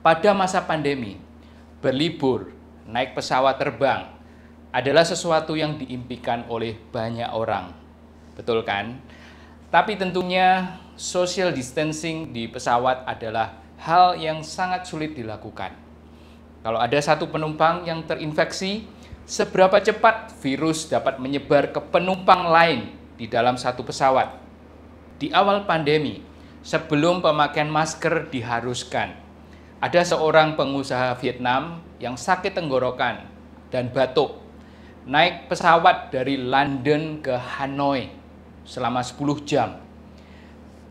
Pada masa pandemi, berlibur, naik pesawat terbang adalah sesuatu yang diimpikan oleh banyak orang. Betul kan? Tapi tentunya social distancing di pesawat adalah hal yang sangat sulit dilakukan. Kalau ada satu penumpang yang terinfeksi, seberapa cepat virus dapat menyebar ke penumpang lain di dalam satu pesawat? Di awal pandemi, sebelum pemakaian masker diharuskan, ada seorang pengusaha Vietnam yang sakit tenggorokan dan batuk, naik pesawat dari London ke Hanoi selama 10 jam.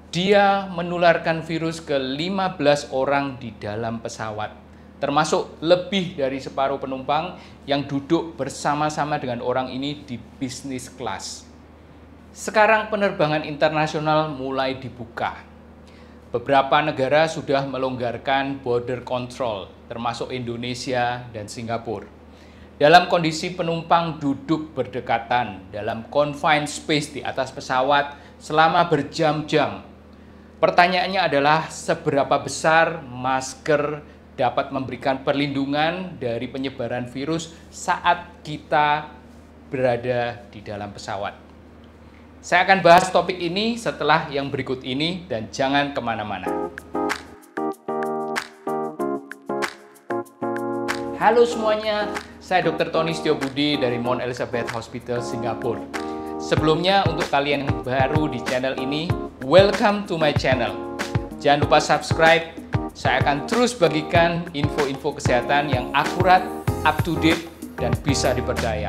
Dia menularkan virus ke 15 orang di dalam pesawat, termasuk lebih dari separuh penumpang yang duduk bersama-sama dengan orang ini di business class. Sekarang penerbangan internasional mulai dibuka. Beberapa negara sudah melonggarkan border control, termasuk Indonesia dan Singapura. Dalam kondisi penumpang duduk berdekatan dalam confined space di atas pesawat selama berjam-jam. Pertanyaannya adalah seberapa besar masker dapat memberikan perlindungan dari penyebaran virus saat kita berada di dalam pesawat. Saya akan bahas topik ini setelah yang berikut ini dan jangan kemana-mana. Halo semuanya, saya Dr. Tony Setiobudi dari Mount Elizabeth Hospital, Singapura. Sebelumnya untuk kalian yang baru di channel ini, welcome to my channel. Jangan lupa subscribe, saya akan terus bagikan info-info kesehatan yang akurat, up to date, dan bisa dipercaya.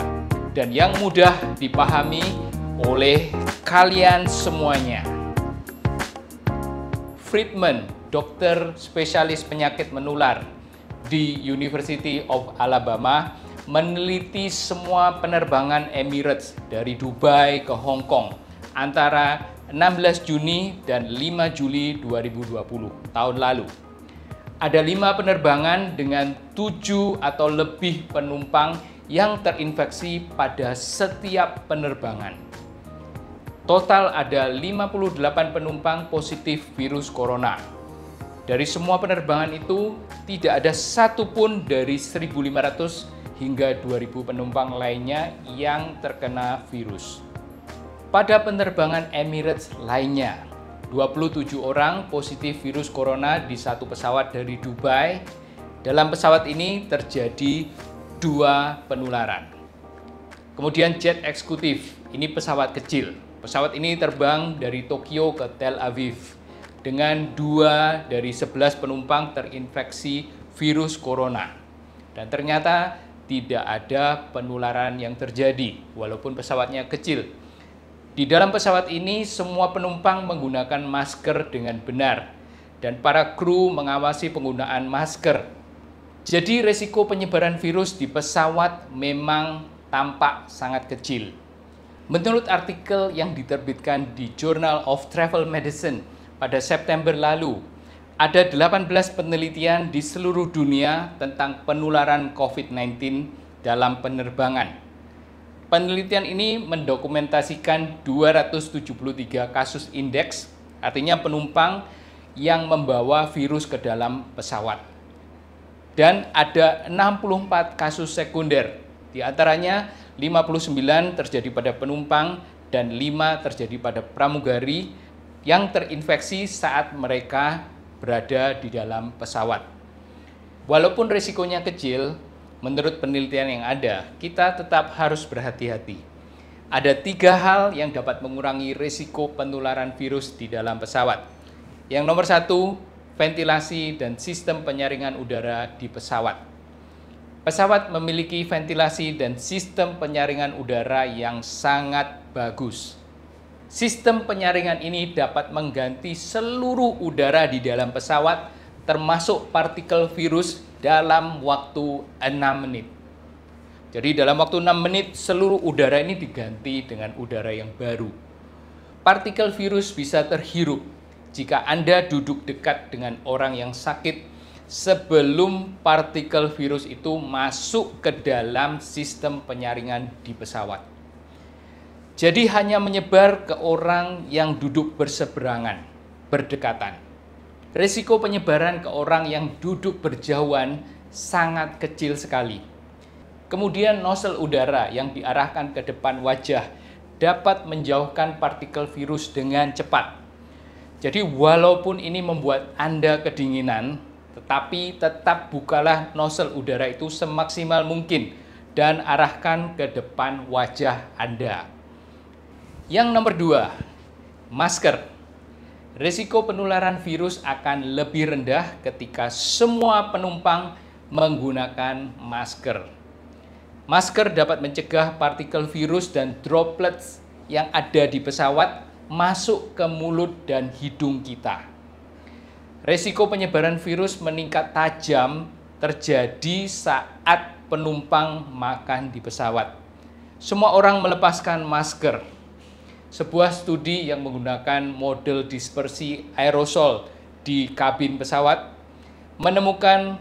Dan yang mudah dipahami oleh kalian semuanya. Friedman, dokter spesialis penyakit menular di University of Alabama, meneliti semua penerbangan Emirates dari Dubai ke Hong Kong antara 16 Juni dan 5 Juli 2020 tahun lalu. Ada 5 penerbangan dengan 7 atau lebih penumpang yang terinfeksi pada setiap penerbangan. Total ada 58 penumpang positif virus corona. Dari semua penerbangan itu, tidak ada satupun dari 1.500 hingga 2.000 penumpang lainnya yang terkena virus. Pada penerbangan Emirates lainnya, 27 orang positif virus corona di satu pesawat dari Dubai. Dalam pesawat ini terjadi 2 penularan. Kemudian jet eksekutif, ini pesawat kecil. Pesawat ini terbang dari Tokyo ke Tel Aviv dengan 2 dari 11 penumpang terinfeksi virus corona. Dan ternyata tidak ada penularan yang terjadi walaupun pesawatnya kecil. Di dalam pesawat ini semua penumpang menggunakan masker dengan benar dan para kru mengawasi penggunaan masker. Jadi resiko penyebaran virus di pesawat memang tampak sangat kecil. Menurut artikel yang diterbitkan di Journal of Travel Medicine pada September lalu, ada 18 penelitian di seluruh dunia tentang penularan COVID-19 dalam penerbangan. Penelitian ini mendokumentasikan 273 kasus indeks, artinya penumpang yang membawa virus ke dalam pesawat. Dan ada 64 kasus sekunder, di antaranya 59 terjadi pada penumpang dan 5 terjadi pada pramugari yang terinfeksi saat mereka berada di dalam pesawat. Walaupun risikonya kecil, menurut penelitian yang ada, kita tetap harus berhati-hati. Ada 3 hal yang dapat mengurangi risiko penularan virus di dalam pesawat. Yang nomor 1, ventilasi dan sistem penyaringan udara di pesawat. Pesawat memiliki ventilasi dan sistem penyaringan udara yang sangat bagus. Sistem penyaringan ini dapat mengganti seluruh udara di dalam pesawat, termasuk partikel virus dalam waktu 6 menit. Jadi dalam waktu 6 menit seluruh udara ini diganti dengan udara yang baru. Partikel virus bisa terhirup jika Anda duduk dekat dengan orang yang sakit sebelum partikel virus itu masuk ke dalam sistem penyaringan di pesawat. Jadi hanya menyebar ke orang yang duduk berseberangan, berdekatan. Risiko penyebaran ke orang yang duduk berjauhan sangat kecil sekali. Kemudian nozzle udara yang diarahkan ke depan wajah dapat menjauhkan partikel virus dengan cepat. Jadi walaupun ini membuat Anda kedinginan, tetapi tetap bukalah nozzle udara itu semaksimal mungkin dan arahkan ke depan wajah Anda. Yang nomor 2, masker. Risiko penularan virus akan lebih rendah ketika semua penumpang menggunakan masker. Masker dapat mencegah partikel virus dan droplets yang ada di pesawat masuk ke mulut dan hidung kita. Risiko penyebaran virus meningkat tajam terjadi saat penumpang makan di pesawat. Semua orang melepaskan masker. Sebuah studi yang menggunakan model dispersi aerosol di kabin pesawat menemukan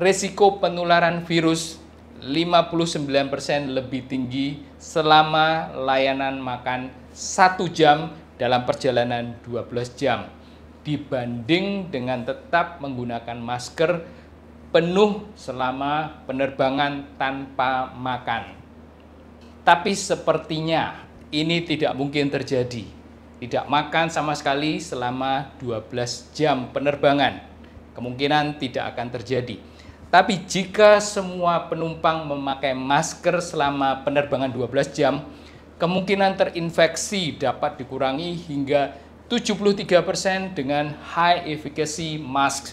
risiko penularan virus 59% lebih tinggi selama layanan makan 1 jam dalam perjalanan 12 jam dibanding dengan tetap menggunakan masker penuh selama penerbangan tanpa makan. Tapi sepertinya ini tidak mungkin terjadi. Tidak makan sama sekali selama 12 jam penerbangan. Kemungkinan tidak akan terjadi. Tapi jika semua penumpang memakai masker selama penerbangan 12 jam, kemungkinan terinfeksi dapat dikurangi hingga 73% dengan high efficacy mask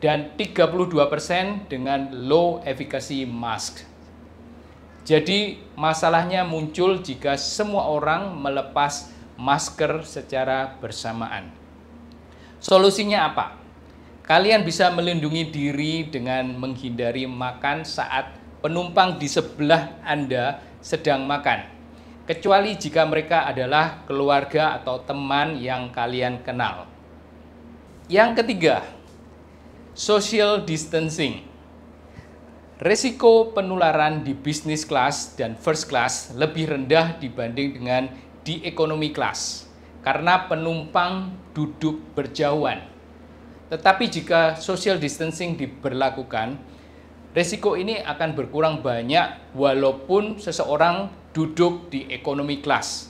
dan 32% dengan low efficacy mask. Jadi masalahnya muncul jika semua orang melepas masker secara bersamaan. Solusinya apa? Kalian bisa melindungi diri dengan menghindari makan saat penumpang di sebelah Anda sedang makan, kecuali jika mereka adalah keluarga atau teman yang kalian kenal. Yang ketiga, social distancing. Risiko penularan di business class dan first class lebih rendah dibanding dengan di economy class karena penumpang duduk berjauhan. Tetapi jika social distancing diberlakukan, risiko ini akan berkurang banyak walaupun seseorang duduk di economy class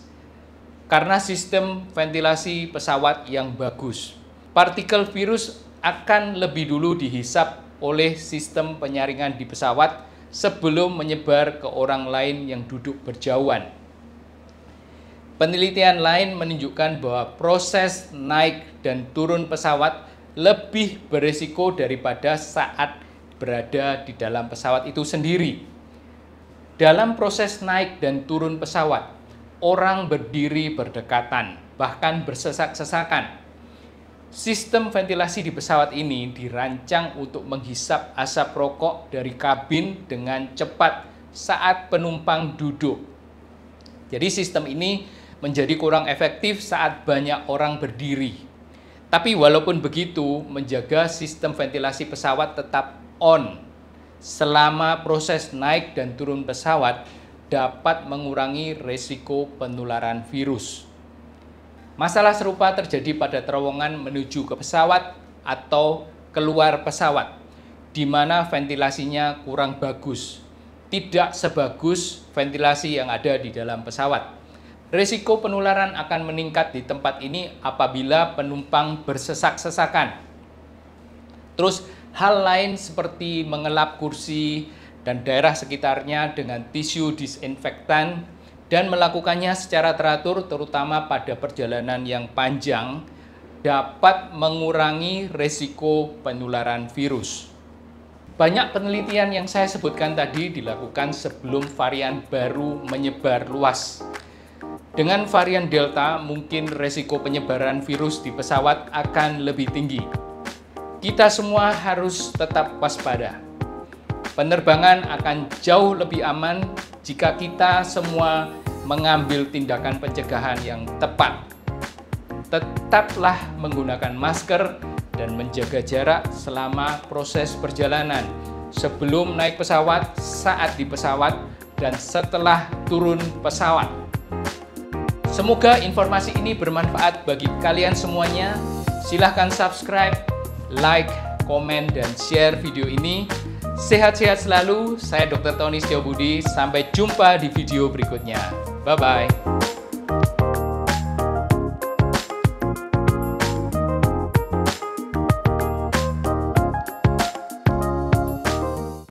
karena sistem ventilasi pesawat yang bagus. Partikel virus akan lebih dulu dihisap oleh sistem penyaringan di pesawat sebelum menyebar ke orang lain yang duduk berjauhan. Penelitian lain menunjukkan bahwa proses naik dan turun pesawat lebih berisiko daripada saat berada di dalam pesawat itu sendiri. Dalam proses naik dan turun pesawat, orang berdiri berdekatan, bahkan bersesak-sesakan. Sistem ventilasi di pesawat ini dirancang untuk menghisap asap rokok dari kabin dengan cepat saat penumpang duduk. Jadi sistem ini menjadi kurang efektif saat banyak orang berdiri. Tapi walaupun begitu, menjaga sistem ventilasi pesawat tetap on selama proses naik dan turun pesawat dapat mengurangi risiko penularan virus. Masalah serupa terjadi pada terowongan menuju ke pesawat atau keluar pesawat, di mana ventilasinya kurang bagus, tidak sebagus ventilasi yang ada di dalam pesawat. Risiko penularan akan meningkat di tempat ini apabila penumpang bersesak-sesakan. Terus hal lain seperti mengelap kursi dan daerah sekitarnya dengan tisu disinfektan dan melakukannya secara teratur terutama pada perjalanan yang panjang dapat mengurangi risiko penularan virus. Banyak penelitian yang saya sebutkan tadi dilakukan sebelum varian baru menyebar luas. Dengan varian Delta, mungkin risiko penyebaran virus di pesawat akan lebih tinggi. Kita semua harus tetap waspada. Penerbangan akan jauh lebih aman jika kita semua mengambil tindakan pencegahan yang tepat. Tetaplah menggunakan masker dan menjaga jarak selama proses perjalanan, sebelum naik pesawat, saat di pesawat, dan setelah turun pesawat. Semoga informasi ini bermanfaat bagi kalian semuanya. Silahkan subscribe, like, komen, dan share video ini. Sehat-sehat selalu, saya Dr. Tony Setiobudi. Sampai jumpa di video berikutnya. Bye-bye.